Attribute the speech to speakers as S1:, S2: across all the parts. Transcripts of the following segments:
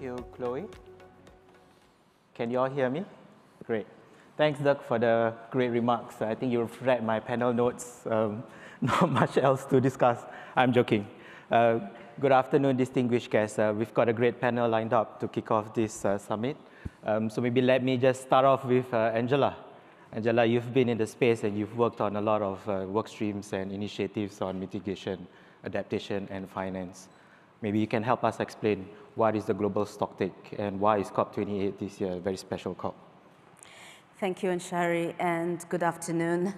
S1: you, Chloe. Can you all hear me? Great. Thanks, Doug, for the great remarks. I think you've read my panel notes. Not much else to discuss. I'm joking. Good afternoon, distinguished guests. We've got a great panel lined up to kick off this summit. So maybe let me just start off with Angela. Angela, you've been in the space and you've worked on a lot of work streams and initiatives on mitigation, adaptation, and finance. Maybe you can help us explain what is the Global Stocktake and why is COP28 this year a very special COP?
S2: Thank you, Anshari, and good afternoon.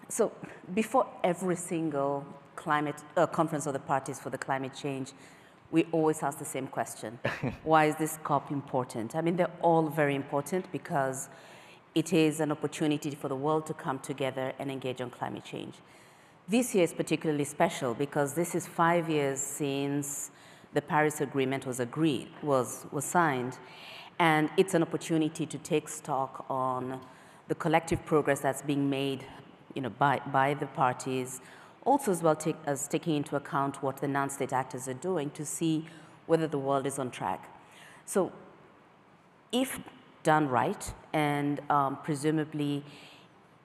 S2: So before every single climate conference of the parties for the climate change, we always ask the same question. Why is this COP important? I mean, they're all very important because it is an opportunity for the world to come together and engage on climate change. This year is particularly special because this is 5 years since the Paris Agreement was signed, and it's an opportunity to take stock on the collective progress that's being made, by the parties, also as well as taking into account what the non-state actors are doing to see whether the world is on track. So if done right, and presumably,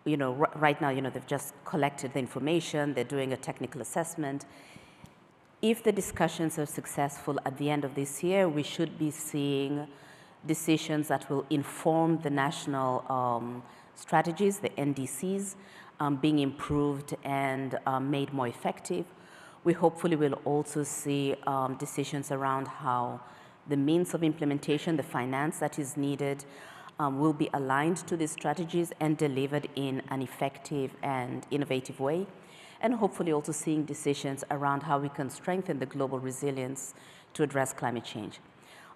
S2: right now, they've just collected the information, they're doing a technical assessment. If the discussions are successful at the end of this year, we should be seeing decisions that will inform the national strategies, the NDCs, being improved and made more effective. We hopefully will also see decisions around how the means of implementation, the finance that is needed, will be aligned to these strategies and delivered in an effective and innovative way. And hopefully also seeing decisions around how we can strengthen the global resilience to address climate change.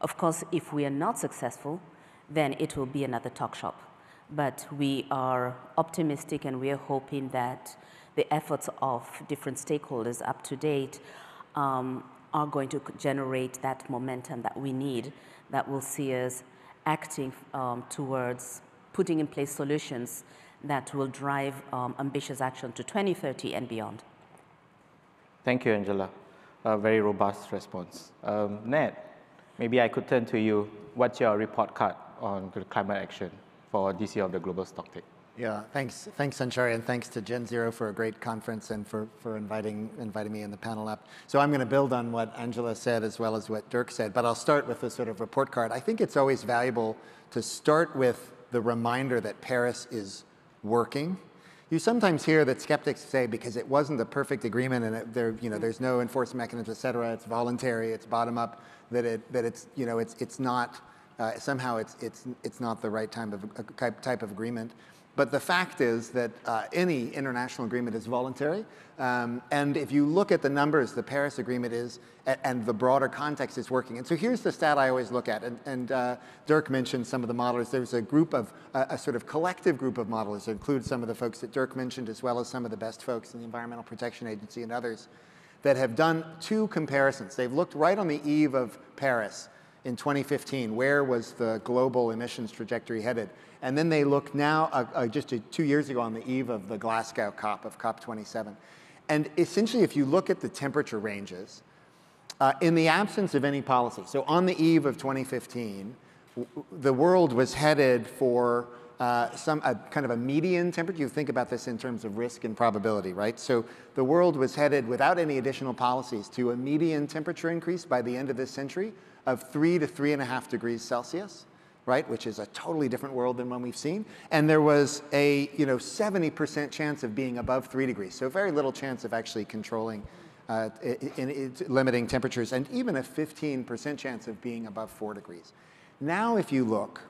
S2: Of course, if we are not successful, then it will be another talk shop. But we are optimistic and we are hoping that the efforts of different stakeholders up to date are going to generate that momentum that we need, that will see us acting towards putting in place solutions that will drive ambitious action to 2030 and beyond.
S1: Thank you, Angela. A very robust response. Ned, maybe I could turn to you. What's your report card on the climate action for this year of the Global Stocktake?
S3: Yeah, thanks Anshari, and thanks to GenZero for a great conference and for inviting me in the panel up. So I'm going to build on what Angela said as well as what Dirk said, but I'll start with the sort of report card. I think it's always valuable to start with the reminder that Paris is working. You sometimes hear that skeptics say because it wasn't the perfect agreement and there's no enforcement mechanism, et cetera, it's voluntary, it's bottom up, that it's not somehow it's not the right type of agreement. But the fact is that any international agreement is voluntary. And if you look at the numbers, the Paris Agreement is, and the broader context is working. And so here's the stat I always look at. And Dirk mentioned some of the modelers. There's a group of, a sort of collective group of modelers that includes some of the folks that Dirk mentioned, as well as some of the best folks in the Environmental Protection Agency and others, that have done two comparisons. They've looked right on the eve of Paris in 2015, where was the global emissions trajectory headed? And then they look now, just 2 years ago on the eve of the Glasgow COP, of COP27. And essentially, if you look at the temperature ranges, in the absence of any policy, so on the eve of 2015, the world was headed for kind of a median temperature. You think about this in terms of risk and probability, right? So the world was headed without any additional policies to a median temperature increase by the end of this century of 3 to 3.5 degrees Celsius, right? Which is a totally different world than one we've seen. And there was a 70% chance of being above 3 degrees. So very little chance of actually controlling, limiting temperatures, and even a 15% chance of being above 4 degrees. Now, if you look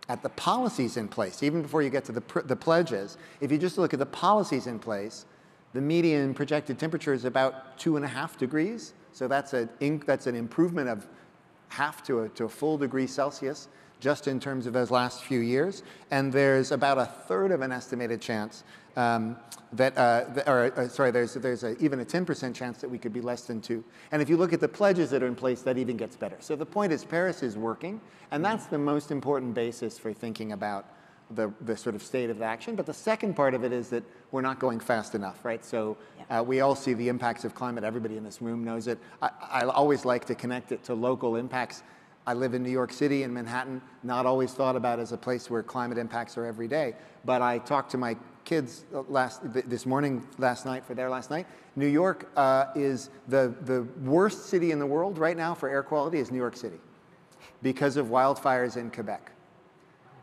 S3: at the policies in place, even before you get to the pledges, if you just look at the policies in place, the median projected temperature is about 2.5 degrees. So that's an improvement of half to a full degree Celsius just in terms of those last few years. And there's about a third of an estimated chance there's even a 10% chance that we could be less than 2. And if you look at the pledges that are in place, that even gets better. So the point is Paris is working, and that's the most important basis for thinking about the sort of state of action. But the second part of it is that we're not going fast enough, right? So we all see the impacts of climate. Everybody in this room knows it. I always like to connect it to local impacts. I live in New York City and Manhattan, not always thought about as a place where climate impacts are every day. But I talked to my kids last night for their last night. New York is the worst city in the world right now for air quality is New York City because of wildfires in Quebec.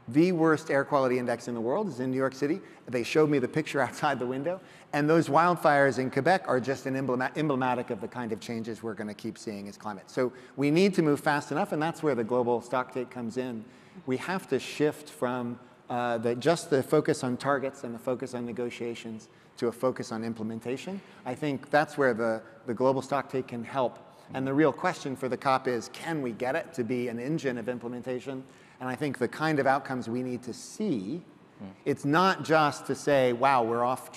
S3: The worst air quality index in the world is in New York City. They showed me the picture outside the window. And those wildfires in Quebec are just an emblematic of the kind of changes we're going to keep seeing as climate. So we need to move fast enough, and that's where the global stocktake comes in. We have to shift from just the focus on targets and the focus on negotiations to a focus on implementation. I think that's where the global stocktake can help. And the real question for the COP is, can we get it to be an engine of implementation? And I think the kind of outcomes we need to see, it's not just to say, wow, we're off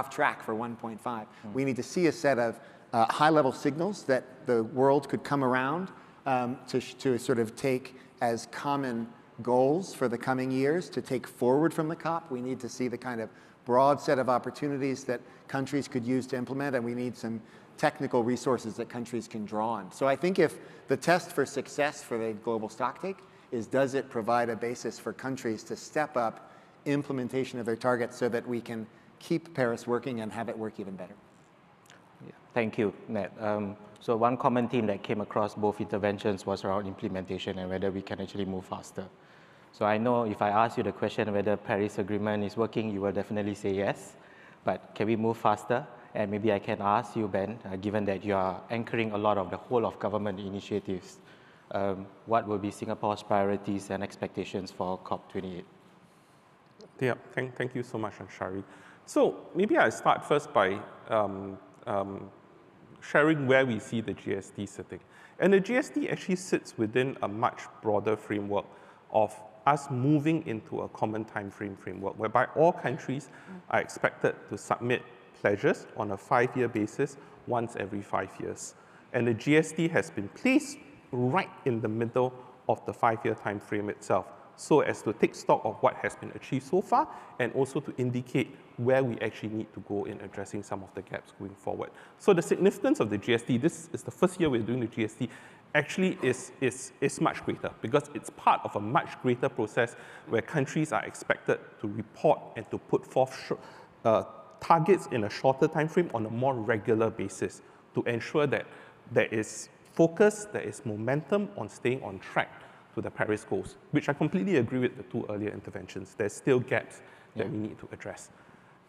S3: track for 1.5. We need to see a set of high-level signals that the world could come around to sort of take as common goals for the coming years to take forward from the COP. We need to see the kind of broad set of opportunities that countries could use to implement, and we need some technical resources that countries can draw on. So I think if the test for success for the global stocktake is, does it provide a basis for countries to step up implementation of their targets so that we can keep Paris working and have it work even better?
S1: Yeah. Thank you, Ned. So one common theme that came across both interventions was around implementation and whether we can actually move faster. So I know if I ask you the question whether Paris Agreement is working, you will definitely say yes. But can we move faster? And maybe I can ask you, Ben, given that you are anchoring a lot of the whole of government initiatives, what will be Singapore's priorities and expectations for COP28?
S4: Yeah, thank you so much, Anshari. So maybe I start first by sharing where we see the GST sitting. And the GST actually sits within a much broader framework of us moving into a common time frame framework, whereby all countries are expected to submit pledges on a 5-year basis once every 5 years. And the GST has been placed right in the middle of the 5-year time frame itself, so as to take stock of what has been achieved so far and also to indicate where we actually need to go in addressing some of the gaps going forward. So the significance of the GST, this is the first year we're doing the GST, actually is much greater because it's part of a much greater process where countries are expected to report and to put forth targets in a shorter time frame on a more regular basis to ensure that there is focus, there is momentum on staying on track to the Paris goals, which I completely agree with the two earlier interventions. There's still gaps that we need to address.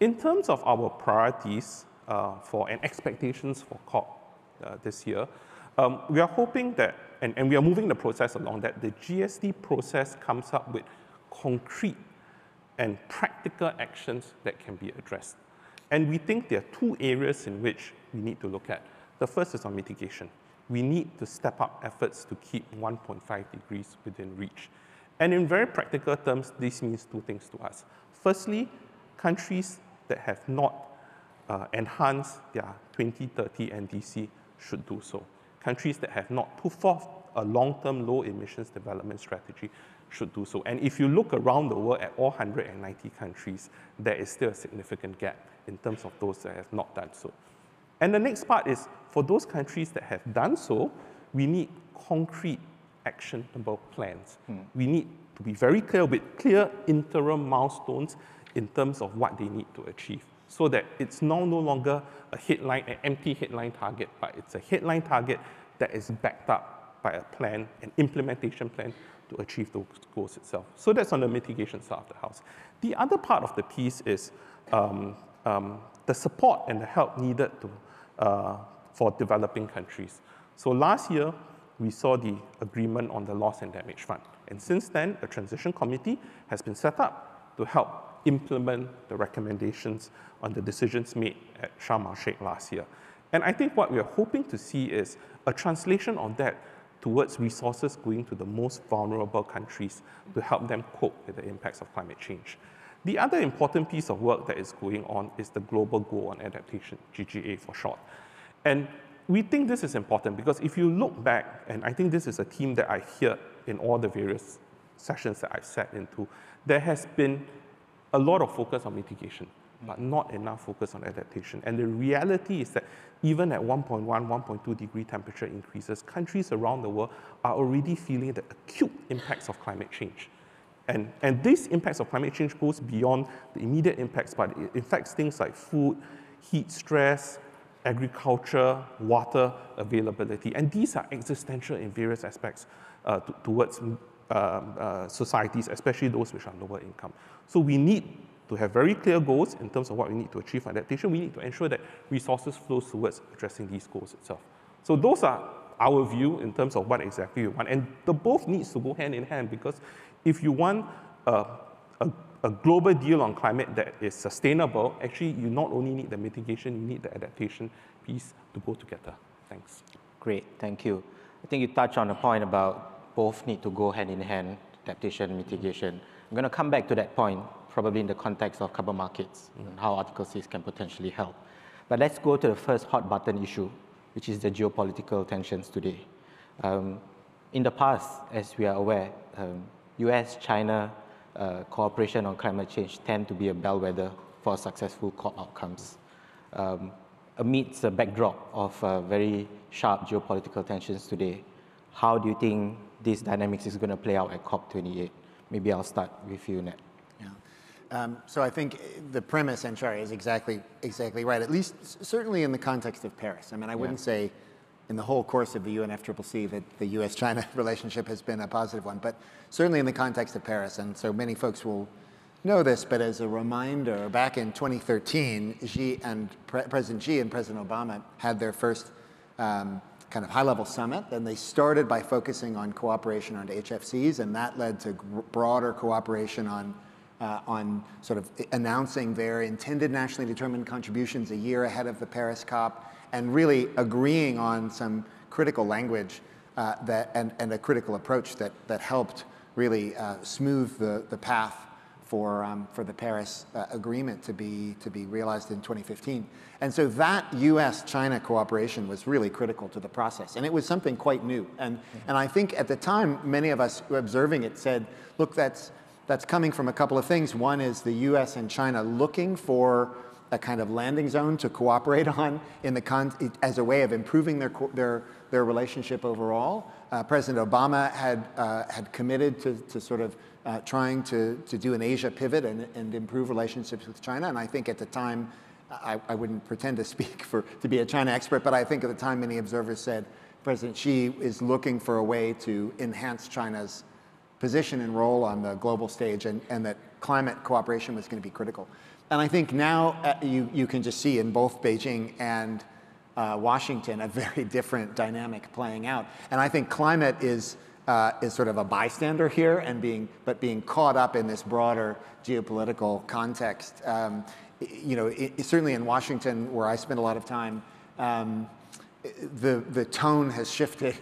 S4: In terms of our priorities and expectations for COP this year, we are hoping that, and we are moving the process along, that the GST process comes up with concrete and practical actions that can be addressed. And we think there are two areas in which we need to look at. The first is on mitigation. We need to step up efforts to keep 1.5 degrees within reach. And in very practical terms, this means two things to us. Firstly, countries that have not enhanced their 2030 NDC should do so. Countries that have not put forth a long-term low emissions development strategy should do so. And if you look around the world at all 190 countries, there is still a significant gap in terms of those that have not done so. And the next part is, for those countries that have done so, we need concrete actionable plans. We need to be very clear with clear interim milestones in terms of what they need to achieve, so that it's now no longer a headline, an empty headline target, but it's a headline target that is backed up by a plan, an implementation plan to achieve those goals itself. So that's on the mitigation side of the house. The other part of the piece is the support and the help needed for developing countries. So last year, we saw the agreement on the loss and damage fund. And since then, a transition committee has been set up to help implement the recommendations on the decisions made at Sharm el-Sheikh last year. And I think what we are hoping to see is a translation of that towards resources going to the most vulnerable countries to help them cope with the impacts of climate change. The other important piece of work that is going on is the Global Goal on Adaptation, GGA for short. And we think this is important because if you look back, and I think this is a theme that I hear in all the various sessions that I've sat into, there has been a lot of focus on mitigation, but not enough focus on adaptation. And the reality is that even at 1.1, 1.2 degree temperature increases, countries around the world are already feeling the acute impacts of climate change. And these impacts of climate change goes beyond the immediate impacts, but it affects things like food, heat stress, agriculture, water availability. And these are existential in various aspects towards societies, especially those which are lower income. So we need to have very clear goals in terms of what we need to achieve for adaptation. We need to ensure that resources flow towards addressing these goals itself. So those are our view in terms of what exactly we want. And the both needs to go hand in hand, because if you want a global deal on climate that is sustainable, actually you not only need the mitigation, you need the adaptation piece to go together. Thanks.
S1: Great, thank you. I think you touched on a point about both need to go hand in hand, adaptation and mitigation. I'm going to come back to that point, probably in the context of carbon markets and how Article 6 can potentially help. But let's go to the first hot button issue, which is the geopolitical tensions today. In the past, as we are aware, US-China cooperation on climate change tend to be a bellwether for successful COP outcomes. Amidst the backdrop of very sharp geopolitical tensions today, how do you think this dynamics is going to play out at COP28? Maybe I'll start with you, Ned.
S3: Yeah. So I think the premise, Anshari, is exactly right, at least certainly in the context of Paris. I mean, I wouldn't say in the whole course of the UNFCCC that the US-China relationship has been a positive one, but certainly in the context of Paris. And so many folks will know this, but as a reminder, back in 2013, President Xi and President Obama had their first kind of high-level summit, and they started by focusing on cooperation on HFCs, and that led to broader cooperation on sort of announcing their intended nationally determined contributions a year ahead of the Paris COP, and really agreeing on some critical language and a critical approach that helped really smooth the path for the Paris agreement to be realized in 2015. And so that US-China cooperation was really critical to the process. And it was something quite new. And I think at the time, many of us observing it said, look, that's coming from a couple of things. One is the US and China looking for a kind of landing zone to cooperate on as a way of improving their relationship overall. President Obama had committed to sort of trying to do an Asia pivot and improve relationships with China. And I think at the time, I wouldn't pretend to speak to be a China expert, but I think at the time many observers said President Xi is looking for a way to enhance China's position and role on the global stage, and that climate cooperation was going to be critical. And I think now you can just see in both Beijing and Washington a very different dynamic playing out. And I think climate is sort of a bystander here, and being caught up in this broader geopolitical context. Certainly in Washington, where I spend a lot of time, the tone has shifted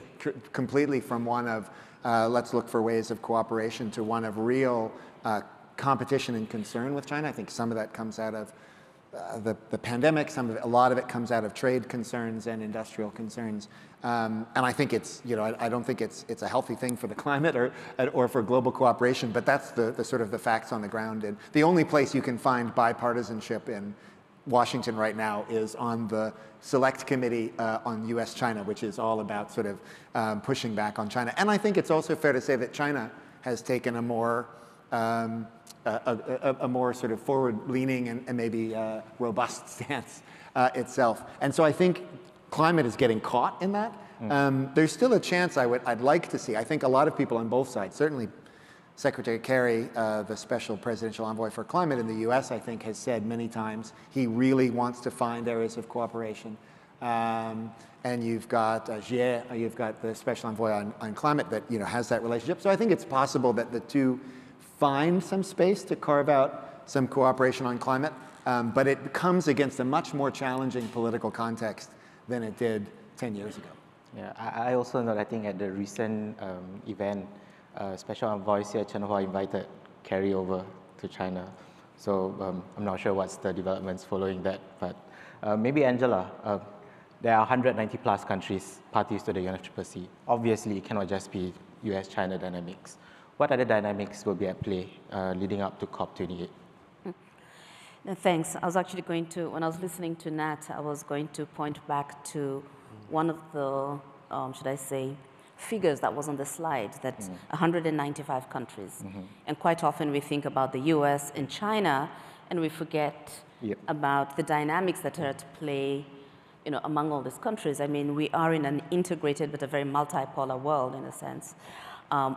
S3: completely from one of let's look for ways of cooperation to one of real competition and concern with China. I think some of that comes out of the pandemic. A lot of it comes out of trade concerns and industrial concerns. And I think I don't think it's a healthy thing for the climate or for global cooperation, but that's the sort of the facts on the ground. And the only place you can find bipartisanship in Washington right now is on the Select Committee on US-China, which is all about sort of pushing back on China. And I think it's also fair to say that China has taken a more sort of forward-leaning and maybe robust stance itself. And so I think climate is getting caught in that. There's still a chance I'd like to see. I think a lot of people on both sides, certainly Secretary Kerry, the special presidential envoy for climate in the US, I think has said many times he really wants to find areas of cooperation. And you've got Jie, you've got the special envoy on climate that has that relationship. So I think it's possible that the two find some space to carve out some cooperation on climate, but it comes against a much more challenging political context than it did 10 years ago.
S1: Yeah, I also know, I think at the recent event, Special Envoy Xie Chenhua invited Kerry over to China. So I'm not sure what's the developments following that, but maybe Angela, there are 190 plus countries parties to the UNFCCC. Obviously, it cannot just be US-China dynamics. what other dynamics will be at play leading up to COP28?
S2: No, thanks. I was actually going to, when I was listening to Nat, I was going to point back to one of the, should I say, figures that was on the slide, that 195 countries. And quite often we think about the US and China, and we forget about the dynamics that are at play, you know, among all these countries. I mean, we are in an integrated but a very multipolar world in a sense,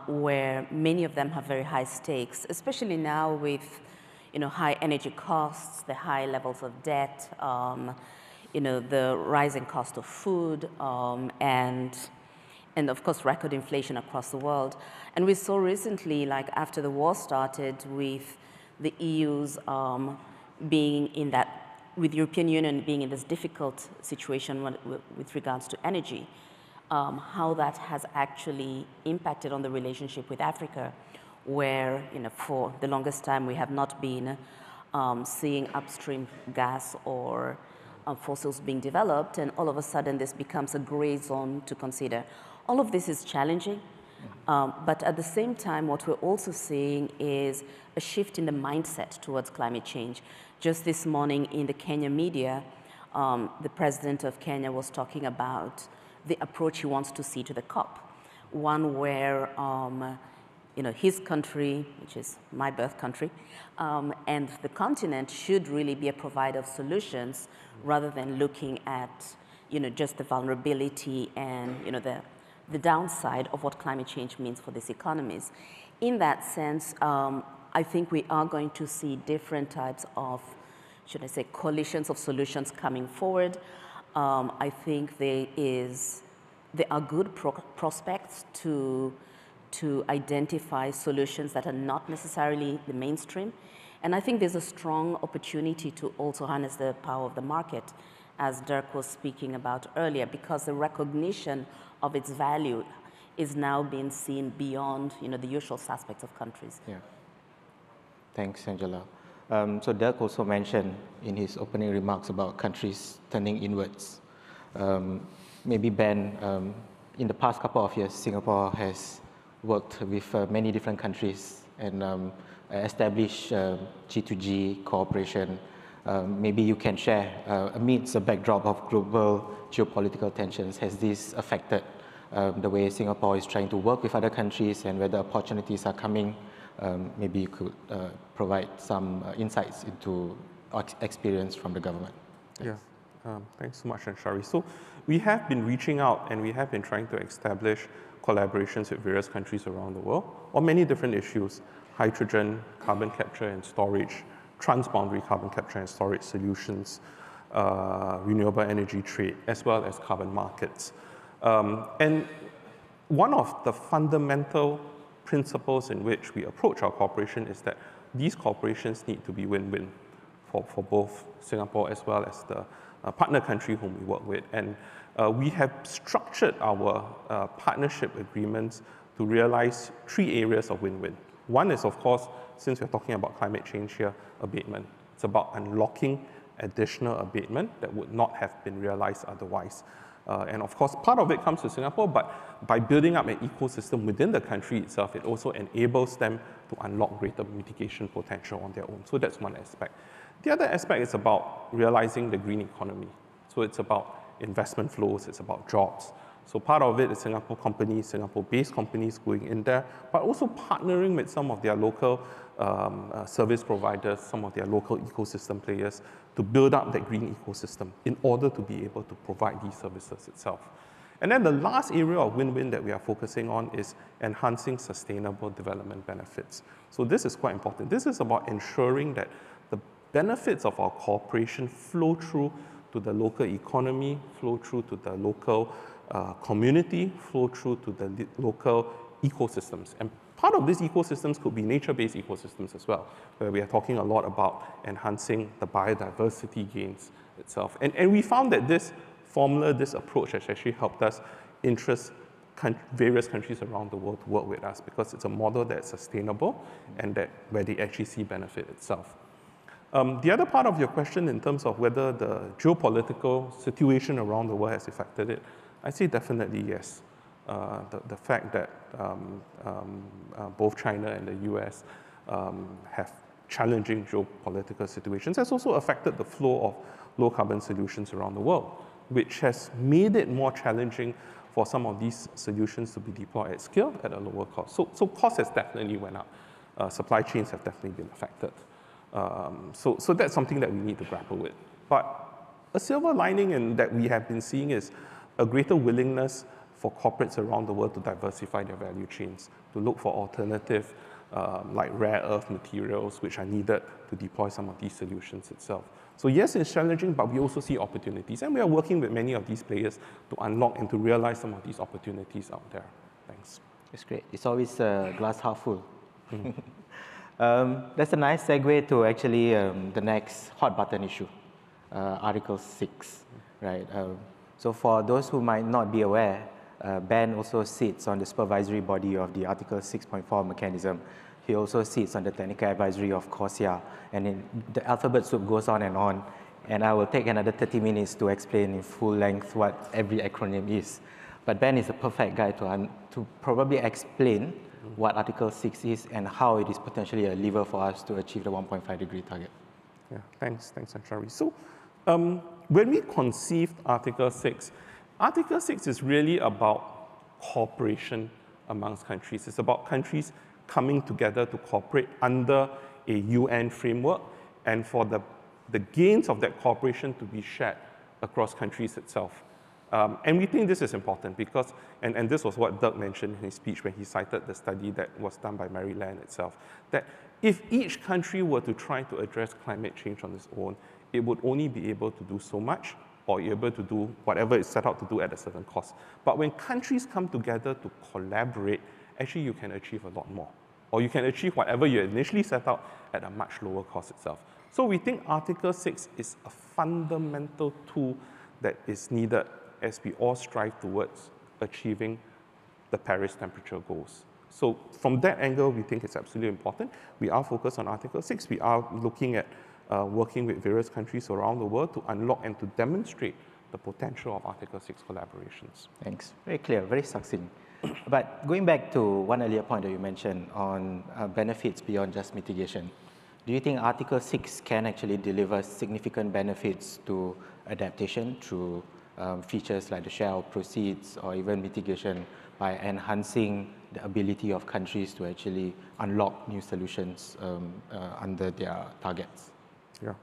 S2: where many of them have very high stakes, especially now with, you know, high energy costs, the high levels of debt, you know, the rising cost of food, and of course, record inflation across the world. And we saw recently, like after the war started, with the EU's being in that, with the European Union being in this difficult situation with regards to energy, how that has actually impacted on the relationship with Africa, where, you know, for the longest time we have not been seeing upstream gas or fossils being developed, and all of a sudden this becomes a gray zone to consider. All of this is challenging, but at the same time, what we're also seeing is a shift in the mindset towards climate change. Just this morning in the Kenya media, the president of Kenya was talking about the approach he wants to see to the COP, one where you know, his country, which is my birth country, and the continent should really be a provider of solutions rather than looking at, you know, just the vulnerability and, you know, the downside of what climate change means for these economies. In that sense, I think we are going to see different types of, should I say, coalitions of solutions coming forward. I think there are good prospects to identify solutions that are not necessarily the mainstream. And I think there's a strong opportunity to also harness the power of the market, as Dirk was speaking about earlier, because the recognition of its value is now being seen beyond, you know, the usual suspects of countries.
S1: Yeah. Thanks, Angela. So Dirk also mentioned in his opening remarks about countries turning inwards. Maybe Ben, in the past couple of years, Singapore has worked with many different countries and established G2G cooperation. Maybe you can share, amidst the backdrop of global geopolitical tensions, has this affected the way Singapore is trying to work with other countries, and whether opportunities are coming? Maybe you could provide some insights into experience from the government. Thanks.
S4: Yeah, thanks so much, Anshari. So we have been reaching out and we have been trying to establish collaborations with various countries around the world on many different issues: hydrogen, carbon capture and storage, transboundary carbon capture and storage solutions, renewable energy trade, as well as carbon markets. And one of the fundamental principles in which we approach our cooperation is that these cooperations need to be win-win for both Singapore as well as the partner country whom we work with. And we have structured our partnership agreements to realize 3 areas of win-win. One is, of course, since we're talking about climate change here, abatement. It's about unlocking additional abatement that would not have been realized otherwise. And of course, part of it comes to Singapore, but by building up an ecosystem within the country itself, it also enables them to unlock greater mitigation potential on their own. So that's one aspect. The other aspect is about realizing the green economy. So it's about investment flows, it's about jobs. So part of it is Singapore companies, Singapore-based companies going in there, but also partnering with some of their local service providers, some of their local ecosystem players to build up that green ecosystem in order to be able to provide these services itself. And then the last area of win-win that we are focusing on is enhancing sustainable development benefits. So this is quite important. This is about ensuring that the benefits of our cooperation flow through to the local economy, flow through to the local community, flow through to the local ecosystems. And part of these ecosystems could be nature-based ecosystems as well, where we are talking a lot about enhancing the biodiversity gains itself. And we found that this formula, this approach has actually helped us interest various countries around the world to work with us, because it's a model that's sustainable and that where they actually see benefit itself. The other part of your question in terms of whether the geopolitical situation around the world has affected it, I say definitely yes. the fact that both China and the US have challenging geopolitical situations has also affected the flow of low-carbon solutions around the world, which has made it more challenging for some of these solutions to be deployed at scale at a lower cost. So cost has definitely went up. Supply chains have definitely been affected. So that's something that we need to grapple with. But a silver lining that we have been seeing is a greater willingness for corporates around the world to diversify their value chains, to look for alternative like rare earth materials which are needed to deploy some of these solutions itself. So yes, it's challenging, but we also see opportunities. And we are working with many of these players to unlock and to realize some of these opportunities out there. Thanks.
S1: It's great. It's always glass half full. That's a nice segue to actually the next hot button issue, Article 6, right? So for those who might not be aware, Ben also sits on the supervisory body of the Article 6.4 mechanism. He also sits on the technical advisory of CORSIA, and the alphabet soup goes on, and I will take another 30 minutes to explain in full length what every acronym is. But Ben is a perfect guy to probably explain what Article 6 is and how it is potentially a lever for us to achieve the 1.5 degree target.
S4: Yeah, thanks, Anshari. So when we conceived Article 6 is really about cooperation amongst countries. It's about countries coming together to cooperate under a UN framework and for the gains of that cooperation to be shared across countries itself. And we think this is important because, and this was what Doug mentioned in his speech when he cited the study that was done by Maryland itself, that if each country were to try to address climate change on its own, it would only be able to do so much or able to do whatever it's set out to do at a certain cost. But when countries come together to collaborate, actually you can achieve a lot more. Or you can achieve whatever you initially set out at a much lower cost itself. So we think Article 6 is a fundamental tool that is needed as we all strive towards achieving the Paris temperature goals. So from that angle, we think it's absolutely important. We are focused on Article 6. We are looking at working with various countries around the world to unlock and to demonstrate the potential of Article 6 collaborations.
S1: Thanks. Very clear, very succinct. But going back to one earlier point that you mentioned on benefits beyond just mitigation, do you think Article 6 can actually deliver significant benefits to adaptation through features like the share of proceeds or even mitigation by enhancing the ability of countries to actually unlock new solutions under their targets?
S4: Yeah.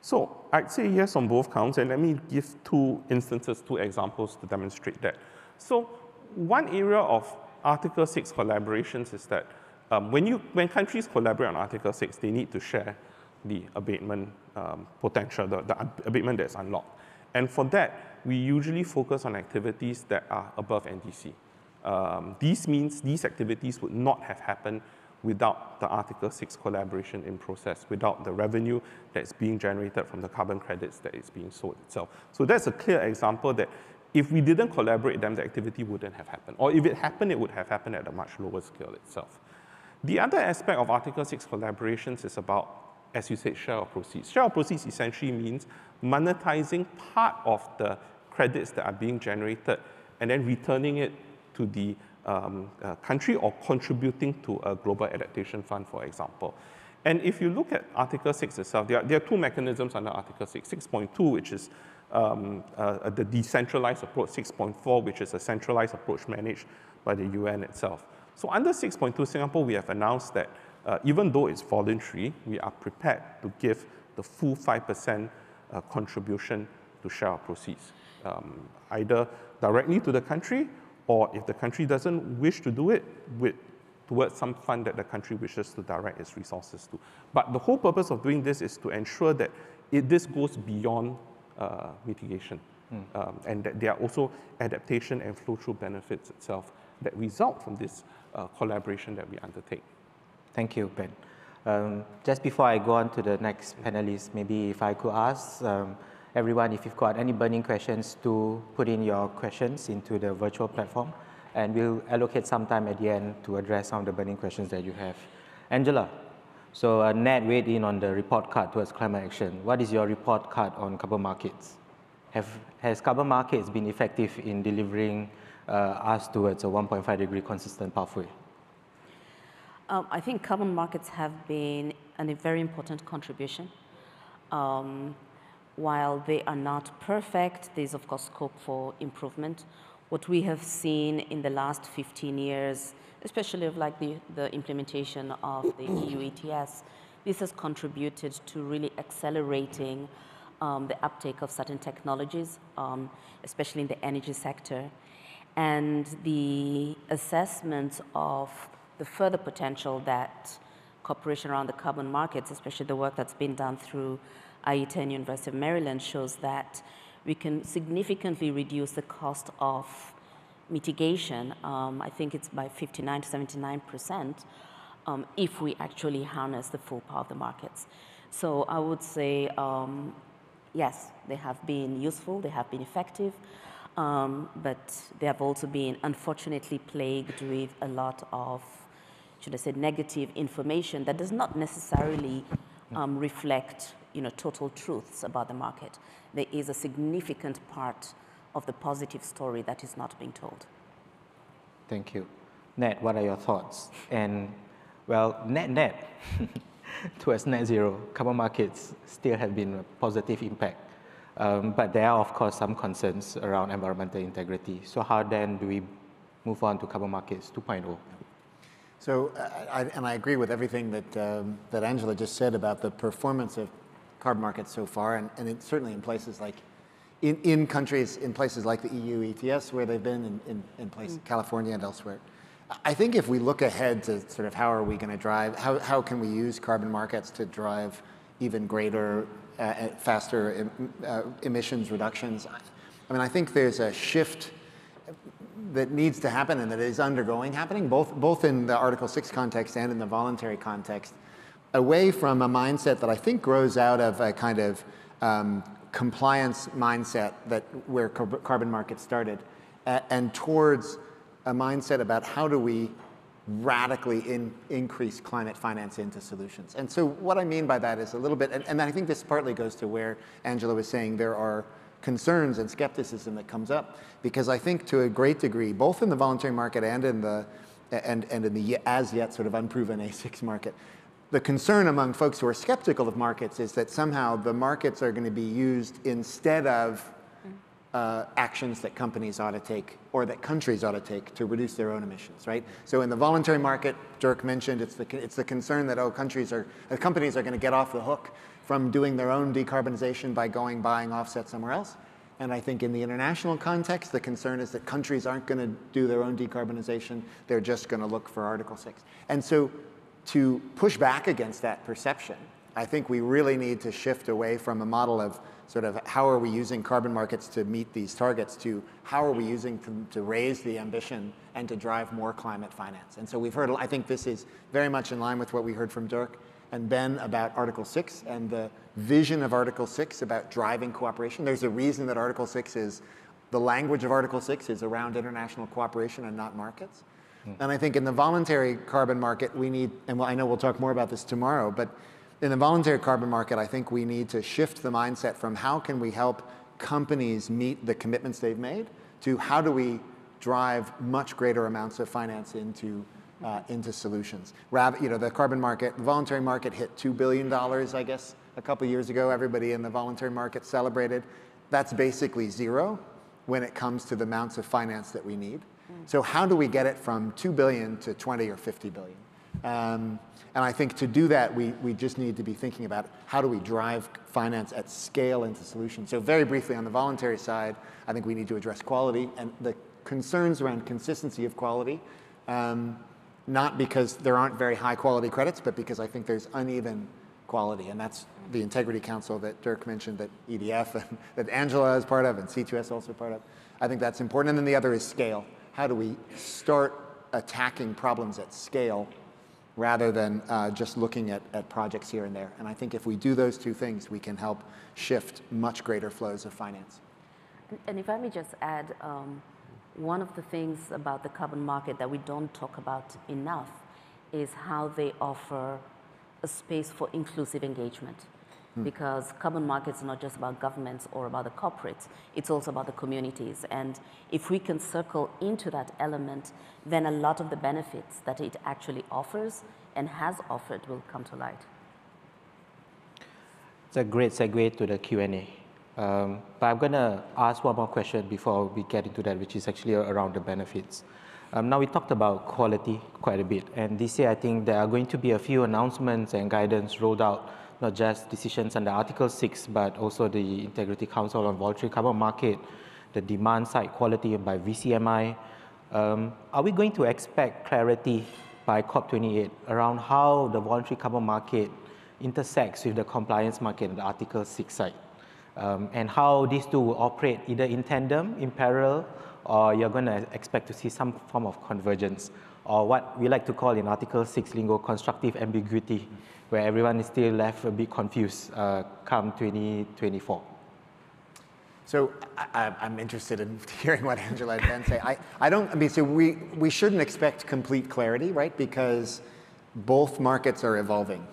S4: So I'd say yes on both counts, and let me give two examples to demonstrate that. So one area of Article 6 collaborations is that when countries collaborate on Article 6, they need to share the abatement potential, the abatement that's unlocked. And for that, we usually focus on activities that are above NDC. This means these activities would not have happened without the Article 6 collaboration in process, without the revenue that's being generated from the carbon credits that is being sold itself. So that's a clear example that if we didn't collaborate, then the activity wouldn't have happened. Or if it happened, it would have happened at a much lower scale itself. The other aspect of Article 6 collaborations is about, as you said, share of proceeds. Share of proceeds essentially means monetizing part of the credits that are being generated and then returning it to the country or contributing to a global adaptation fund, for example. And if you look at Article 6 itself, there are two mechanisms under Article 6. 6.2, which is the decentralized approach, 6.4, which is a centralized approach managed by the UN itself. So under 6.2, Singapore, we have announced that even though it's voluntary, we are prepared to give the full 5% contribution to share of proceeds, either directly to the country, or if the country doesn't wish to do it, towards some fund that the country wishes to direct its resources to. But the whole purpose of doing this is to ensure that this goes beyond mitigation, and that there are also adaptation and flow-through benefits itself that result from this collaboration that we undertake.
S1: Thank you, Ben. Just before I go on to the next panelist, maybe if I could ask everyone, if you've got any burning questions, to put in your questions into the virtual platform, and we'll allocate some time at the end to address some of the burning questions that you have. Angela, so Ned weighed in on the report card towards climate action. What is your report card on carbon markets? has carbon markets been effective in delivering us towards a 1.5 degree consistent pathway?
S2: I think carbon markets have been a very important contribution. While they are not perfect, there's of course scope for improvement. What we have seen in the last 15 years, especially of like the implementation of the EU ETS, this has contributed to really accelerating the uptake of certain technologies, especially in the energy sector. And the assessment of the further potential that cooperation around the carbon markets, especially the work that's been done through IETA and University of Maryland, shows that we can significantly reduce the cost of mitigation. I think it's by 59 to 79%, if we actually harness the full power of the markets. So I would say, yes, they have been useful, they have been effective, but they have also been unfortunately plagued with a lot of, should I say, negative information that does not necessarily reflect, total truths about the market. There is a significant part of the positive story that is not being told.
S1: Thank you. Ned, what are your thoughts? And well, net towards net zero, carbon markets still have been a positive impact. But there are, of course, some concerns around environmental integrity. So how then do we move on to carbon markets 2.0?
S3: So, I agree with everything that Angela just said about the performance of carbon markets so far, and it's certainly in places like, in places like the EU ETS, where they've been in places, California and elsewhere. I think if we look ahead to sort of how are we going to drive, how can we use carbon markets to drive even greater, faster emissions reductions? I mean, I think there's a shift that needs to happen and that is happening, both in the Article 6 context and in the voluntary context, away from a mindset that I think grows out of a kind of compliance mindset where carbon markets started, and towards a mindset about how do we radically increase climate finance into solutions. And so what I mean by that is a little bit, and I think this partly goes to where Angela was saying there are concerns and skepticism that comes up, because I think to a great degree, both in the voluntary market and in the as yet sort of unproven A6 market, the concern among folks who are skeptical of markets is that somehow the markets are going to be used instead of actions that companies ought to take or that countries ought to take to reduce their own emissions, right? So in the voluntary market, Dirk mentioned, it's the concern that companies are going to get off the hook from doing their own decarbonization by buying offsets somewhere else. And I think in the international context, the concern is that countries aren't going to do their own decarbonization. They're just going to look for Article 6. And so to push back against that perception, I think we really need to shift away from a model of sort of how are we using carbon markets to meet these targets to how are we using them to raise the ambition and to drive more climate finance. And so we've heard, I think this is very much in line with what we heard from Dirk and Ben about Article 6 and the vision of Article 6 about driving cooperation. There's a reason that Article 6 is, the language of Article 6 is around international cooperation and not markets. And I think in the voluntary carbon market, we need, and I know we'll talk more about this tomorrow, but in the voluntary carbon market, I think we need to shift the mindset from how can we help companies meet the commitments they've made to how do we drive much greater amounts of finance into solutions. The carbon market, the voluntary market hit $2 billion, I guess, a couple of years ago. Everybody in the voluntary market celebrated. That's basically zero when it comes to the amounts of finance that we need. So how do we get it from 2 billion to 20 or 50 billion? And I think to do that, we just need to be thinking about how do we drive finance at scale into solutions. So very briefly on the voluntary side, I think we need to address quality and the concerns around consistency of quality, not because there aren't very high quality credits, but because I think there's uneven quality. And that's the Integrity Council that Dirk mentioned, that EDF, and that Angela is part of, and C2S also part of. I think that's important. And then the other is scale. How do we start attacking problems at scale rather than just looking at projects here and there? And I think if we do those two things, we can help shift much greater flows of finance.
S2: And if I may just add, one of the things about the carbon market that we don't talk about enough is how they offer a space for inclusive engagement. because carbon markets are not just about governments or about the corporates, it's also about the communities. And if we can circle into that element, then a lot of the benefits that it actually offers and has offered will come to light.
S1: It's a great segue to the Q&A. But I'm going to ask one more question before we get into that, which is actually around the benefits. Now, we talked about quality quite a bit. And this year, I think there are going to be a few announcements and guidance rolled out, not just decisions under Article 6, but also the Integrity Council on Voluntary Carbon Market, the demand side quality by VCMI. Are we going to expect clarity by COP28 around how the voluntary carbon market intersects with the compliance market in the Article 6 side? And how these two will operate either in tandem, in parallel, or you're going to expect to see some form of convergence, or what we like to call in Article 6 lingo, constructive ambiguity, where everyone is still left a bit confused come 2024.
S3: So I'm interested in hearing what Angela and Ben say. I mean, so we shouldn't expect complete clarity, right? Because both markets are evolving.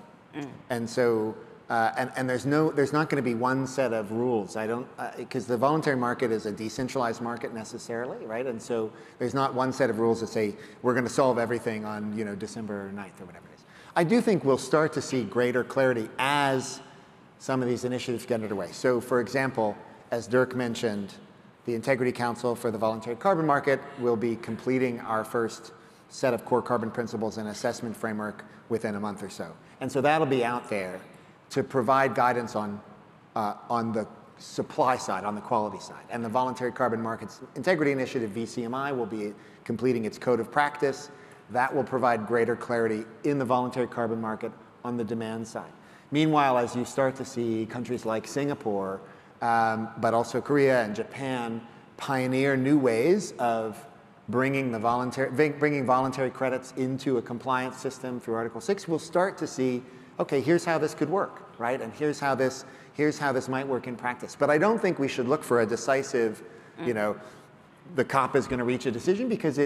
S3: And so, and there's not going to be one set of rules. Because the voluntary market is a decentralized market necessarily, right? And so there's not one set of rules that say we're going to solve everything on, December 9th or whatever it is. I do think we'll start to see greater clarity as some of these initiatives get underway. So for example, as Dirk mentioned, the Integrity Council for the Voluntary Carbon Market will be completing our first set of core carbon principles and assessment framework within a month or so. And so that'll be out there to provide guidance on the supply side, on the quality side. And the Voluntary Carbon Markets Integrity Initiative, VCMI, will be completing its code of practice. That will provide greater clarity in the voluntary carbon market on the demand side. Meanwhile, as you start to see countries like Singapore, but also Korea and Japan pioneer new ways of bringing voluntary credits into a compliance system through Article 6, we'll start to see, okay, here's how this could work, right? And here's how this might work in practice. But I don't think we should look for a decisive, the COP is going to reach a decision because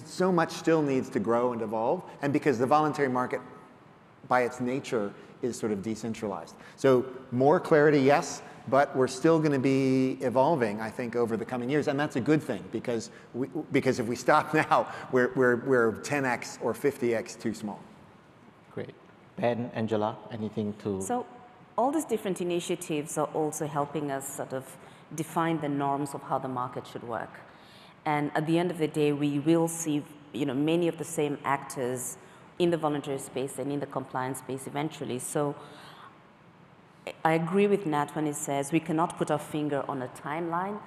S3: so much still needs to grow and evolve, and because the voluntary market, by its nature, is sort of decentralized. So more clarity, yes, but we're still going to be evolving, I think, over the coming years, and that's a good thing because if we stop now, we're 10x or 50x too small.
S1: Great. Ben, Angela, anything to?
S2: So all these different initiatives are also helping us sort of define the norms of how the market should work. And at the end of the day, we will see many of the same actors in the voluntary space and in the compliance space eventually. So I agree with Nat when he says we cannot put our finger on a timeline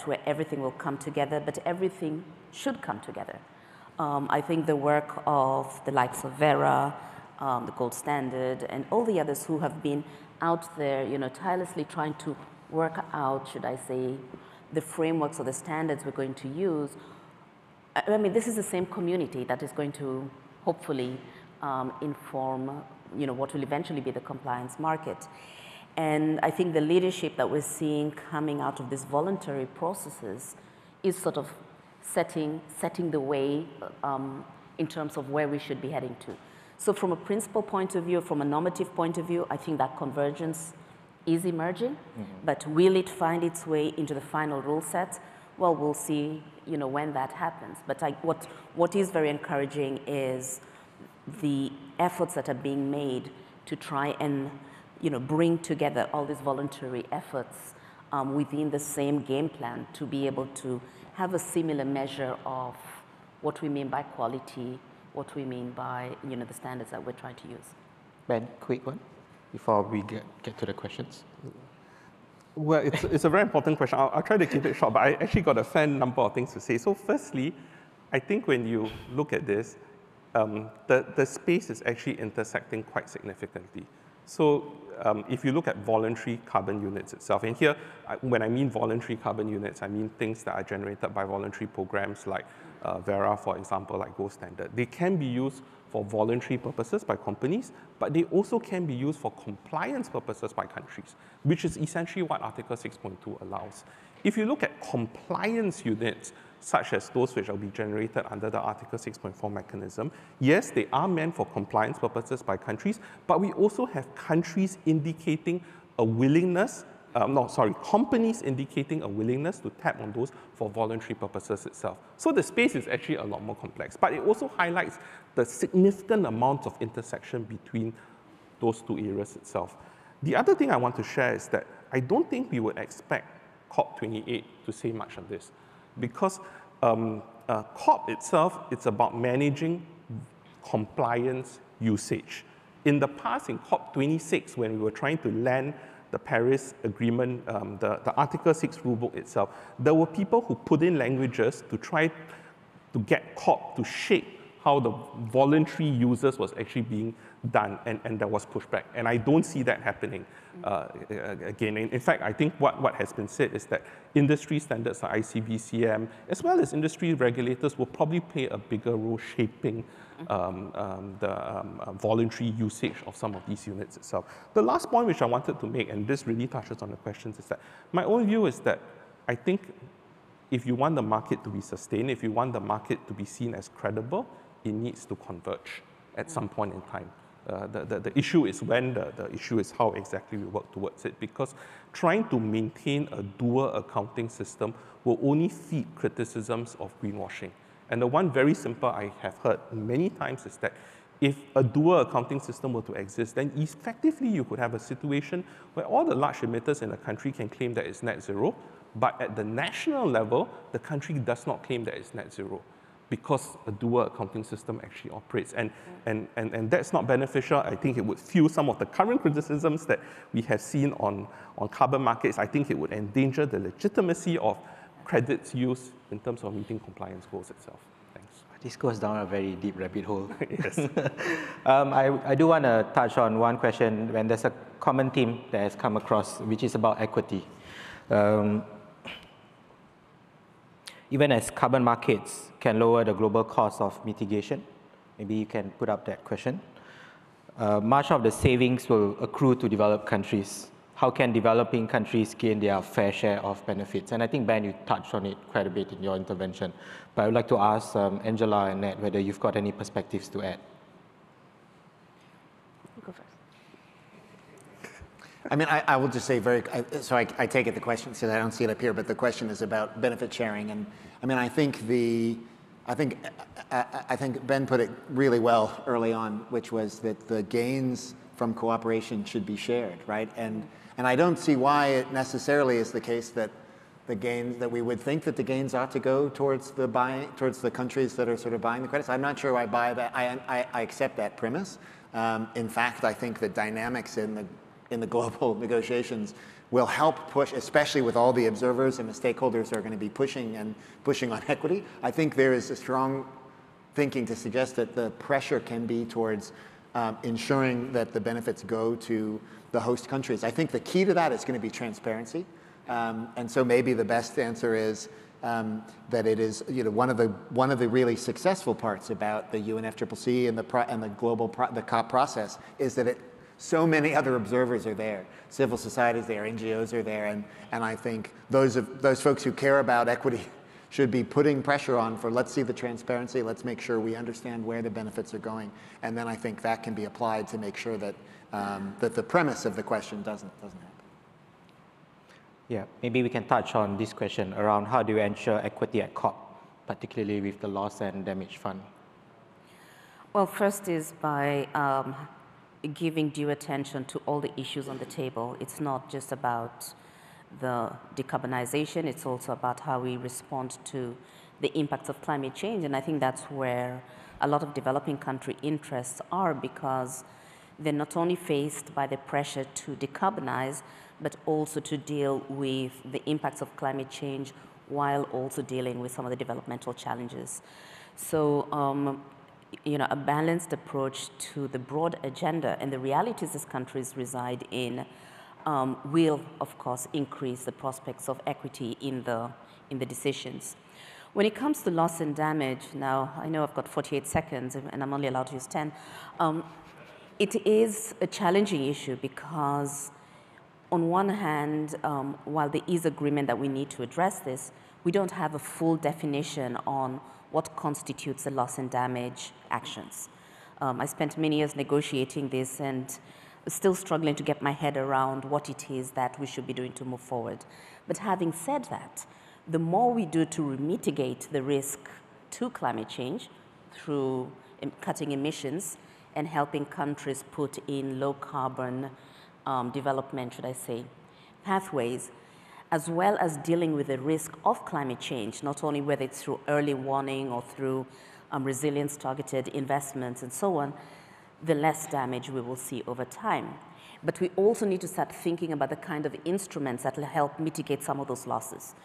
S2: where everything will come together, but everything should come together. I think the work of the likes of Vera, the Gold Standard, and all the others who have been out there, tirelessly trying to work out, should I say, the frameworks or the standards we're going to use. I mean, this is the same community that is going to hopefully inform what will eventually be the compliance market. And I think the leadership that we're seeing coming out of these voluntary processes is sort of setting the way in terms of where we should be heading to. So from a principle point of view, from a normative point of view, I think that convergence is emerging, but will it find its way into the final rule set? Well, we'll see when that happens. But what is very encouraging is the efforts that are being made to try and bring together all these voluntary efforts within the same game plan to be able to have a similar measure of what we mean by quality, what we mean by the standards that we're trying to use.
S1: Ben, quick one before we get to the questions.
S4: Well, it's a very important question. I'll try to keep it short, but I actually got a fair number of things to say. So firstly, I think when you look at this, the space is actually intersecting quite significantly. So if you look at voluntary carbon units itself, and here, when I mean voluntary carbon units, I mean things that are generated by voluntary programs like Vera, for example, like Gold Standard. They can be used for voluntary purposes by companies, but they also can be used for compliance purposes by countries, which is essentially what Article 6.2 allows. If you look at compliance units, such as those which will be generated under the Article 6.4 mechanism, yes, they are meant for compliance purposes by countries, but we also have countries indicating a willingness, companies indicating a willingness to tap on those for voluntary purposes itself. So the space is actually a lot more complex, but it also highlights the significant amount of intersection between those two areas itself. The other thing I want to share is that I don't think we would expect COP28 to say much on this, because COP itself, it's about managing compliance usage. In the past, in COP26, when we were trying to land the Paris Agreement, the Article 6 rulebook itself, there were people who put in languages to try to get COP to shape how the voluntary users was actually being done, and there was pushback. And I don't see that happening again. In fact, I think what has been said is that industry standards like ICBCM, as well as industry regulators, will probably play a bigger role shaping the voluntary usage of some of these units itself. The last point which I wanted to make, and this really touches on the questions, is that my own view is that I think if you want the market to be sustained, if you want the market to be seen as credible, it needs to converge at some point in time. The issue is when, the issue is how exactly we work towards it, because trying to maintain a dual accounting system will only feed criticisms of greenwashing. And the one very simple I have heard many times is that if a dual accounting system were to exist, then effectively you could have a situation where all the large emitters in the country can claim that it's net zero, but at the national level, the country does not claim that it's net zero, because a dual accounting system actually operates. And that's not beneficial. I think it would fuel some of the current criticisms that we have seen on carbon markets. I think it would endanger the legitimacy of credits used in terms of meeting compliance goals itself. Thanks.
S1: This goes down a very deep rabbit hole.
S4: Yes.
S1: I do want to touch on one question when there's a common theme that has come across, which is about equity. Even as carbon markets can lower the global cost of mitigation, maybe you can put up that question, much of the savings will accrue to developed countries. How can developing countries gain their fair share of benefits? And I think, Ben, you touched on it quite a bit in your intervention. But I would like to ask Angela and Ned whether you've got any perspectives to add.
S2: Go first.
S3: I mean, I will just say I take it the question, so I don't see it up here, but the question is about benefit sharing. And I mean, I think Ben put it really well early on, which was that the gains from cooperation should be shared, right? And I don't see why it necessarily is the case that the gains, that we would think that the gains ought to go towards the countries that are sort of buying the credits. I'm not sure I buy that. I accept that premise. In fact, I think the dynamics in the global negotiations will help push, especially with all the observers and the stakeholders who are going to be pushing on equity. I think there is a strong thinking to suggest that the pressure can be towards ensuring that the benefits go to the host countries. I think the key to that is going to be transparency. And so maybe the best answer is that it is, one of the really successful parts about the UNFCCC and the COP process is that so many other observers are there. Civil society is there, NGOs are there, and I think those folks who care about equity should be putting pressure on for, let's see the transparency, let's make sure we understand where the benefits are going, and then I think that can be applied to make sure that that the premise of the question doesn't happen.
S1: Yeah, maybe we can touch on this question around how do you ensure equity at COP, particularly with the loss and damage fund.
S2: Well, first is by giving due attention to all the issues on the table. It's not just about the decarbonization, it's also about how we respond to the impacts of climate change. And I think that's where a lot of developing country interests are, because they're not only faced by the pressure to decarbonize, but also to deal with the impacts of climate change while also dealing with some of the developmental challenges. So, a balanced approach to the broad agenda and the realities these countries reside in will, of course, increase the prospects of equity in the decisions. When it comes to loss and damage, now I know I've got 48 seconds and I'm only allowed to use 10. It is a challenging issue because, on one hand, while there is agreement that we need to address this, we don't have a full definition on what constitutes a loss and damage actions. I spent many years negotiating this and still struggling to get my head around what it is that we should be doing to move forward. But having said that, the more we do to mitigate the risk to climate change through cutting emissions and helping countries put in low carbon development, should I say, pathways, as well as dealing with the risk of climate change, not only whether it's through early warning or through resilience targeted investments and so on, the less damage we will see over time. But we also need to start thinking about the kind of instruments that will help mitigate some of those losses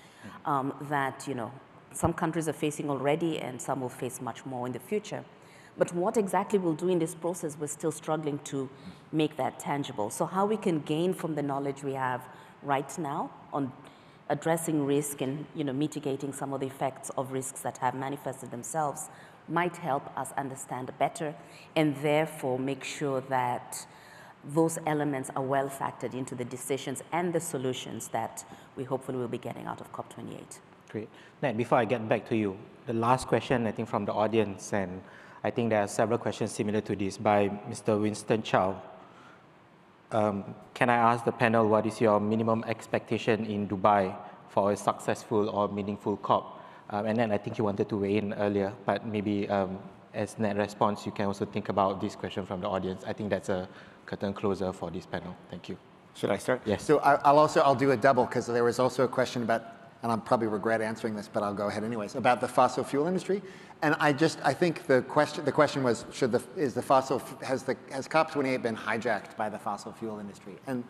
S2: that, you know, some countries are facing already and some will face much more in the future. But what exactly we'll do in this process, we're still struggling to make that tangible. So how we can gain from the knowledge we have right now on addressing risk and, you know, mitigating some of the effects of risks that have manifested themselves might help us understand better and therefore make sure that those elements are well factored into the decisions and the solutions that we hopefully will be getting out of COP28.
S1: Great. Ned, before I get back to you, the last question, I think, from the audience, and I think there are several questions similar to this by Mr. Winston Chow. Can I ask the panel, what is your minimum expectation in Dubai for a successful or meaningful COP? And then I think you wanted to weigh in earlier, but maybe as Ned response, you can also think about this question from the audience. I think that's a curtain closer for this panel. Thank you.
S3: Should I start?
S1: Yes.
S3: So I'll do a double, because there was also a question about, and I'll probably regret answering this, but I'll go ahead anyways, about the fossil fuel industry. And I think the question was, has COP28 been hijacked by the fossil fuel industry? And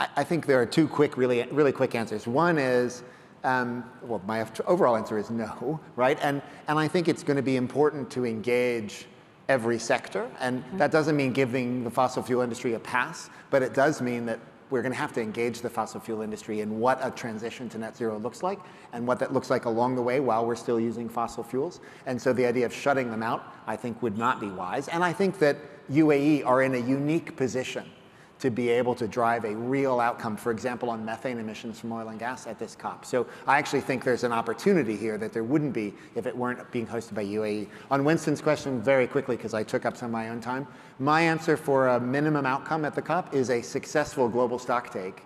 S3: I think there are two quick, really quick answers. One is, well, my overall answer is no, right? And I think it's going to be important to engage every sector. And that doesn't mean giving the fossil fuel industry a pass, but it does mean that we're going to have to engage the fossil fuel industry in what a transition to net zero looks like and what that looks like along the way while we're still using fossil fuels. And so the idea of shutting them out, I think, would not be wise. And I think that UAE are in a unique position to be able to drive a real outcome, for example, on methane emissions from oil and gas at this COP. So I actually think there's an opportunity here that there wouldn't be if it weren't being hosted by UAE. On Winston's question, very quickly, because I took up some of my own time, my answer for a minimum outcome at the COP is a successful global stocktake,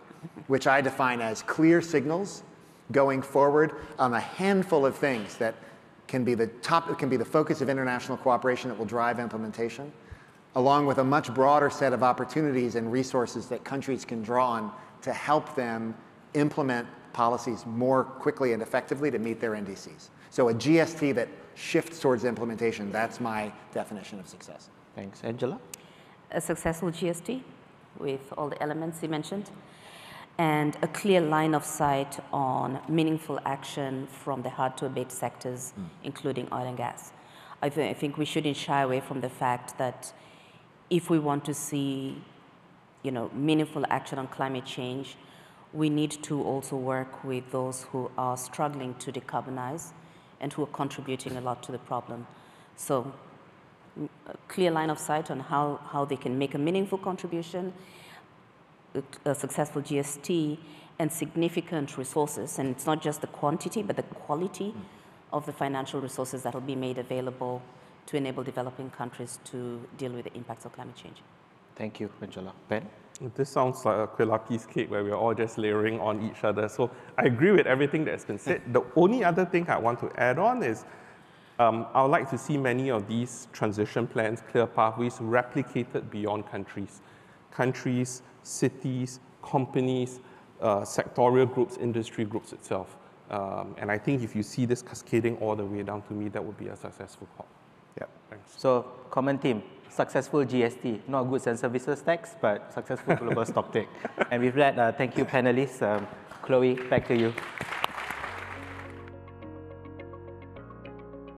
S3: which I define as clear signals going forward on a handful of things that can be the focus of international cooperation that will drive implementation, along with a much broader set of opportunities and resources that countries can draw on to help them implement policies more quickly and effectively to meet their NDCs. So a GST that shifts towards implementation, that's my definition of success.
S1: Thanks. Angela?
S2: A successful GST with all the elements you mentioned, and a clear line of sight on meaningful action from the hard-to-abate sectors, including oil and gas. I think we shouldn't shy away from the fact that if we want to see, you know, meaningful action on climate change, we need to also work with those who are struggling to decarbonize and who are contributing a lot to the problem. So a clear line of sight on how they can make a meaningful contribution, a successful GST, and significant resources. And it's not just the quantity, but the quality of the financial resources that will be made available to enable developing countries to deal with the impacts of climate change.
S1: Thank you, Angela. Ben?
S4: This sounds like a Kueh lapis cake where we're all just layering on each other. So I agree with everything that's been said. The only other thing I want to add on is I would like to see many of these transition plans, clear pathways, replicated beyond countries. Countries, cities, companies, sectorial groups, industry groups itself. And I think if you see this cascading all the way down, to me, that would be a successful COP.
S1: Yeah, thanks. So, common theme, successful GST, not goods and services tax, but successful global stocktake. And with that, thank you, panelists. Chloe, back to you.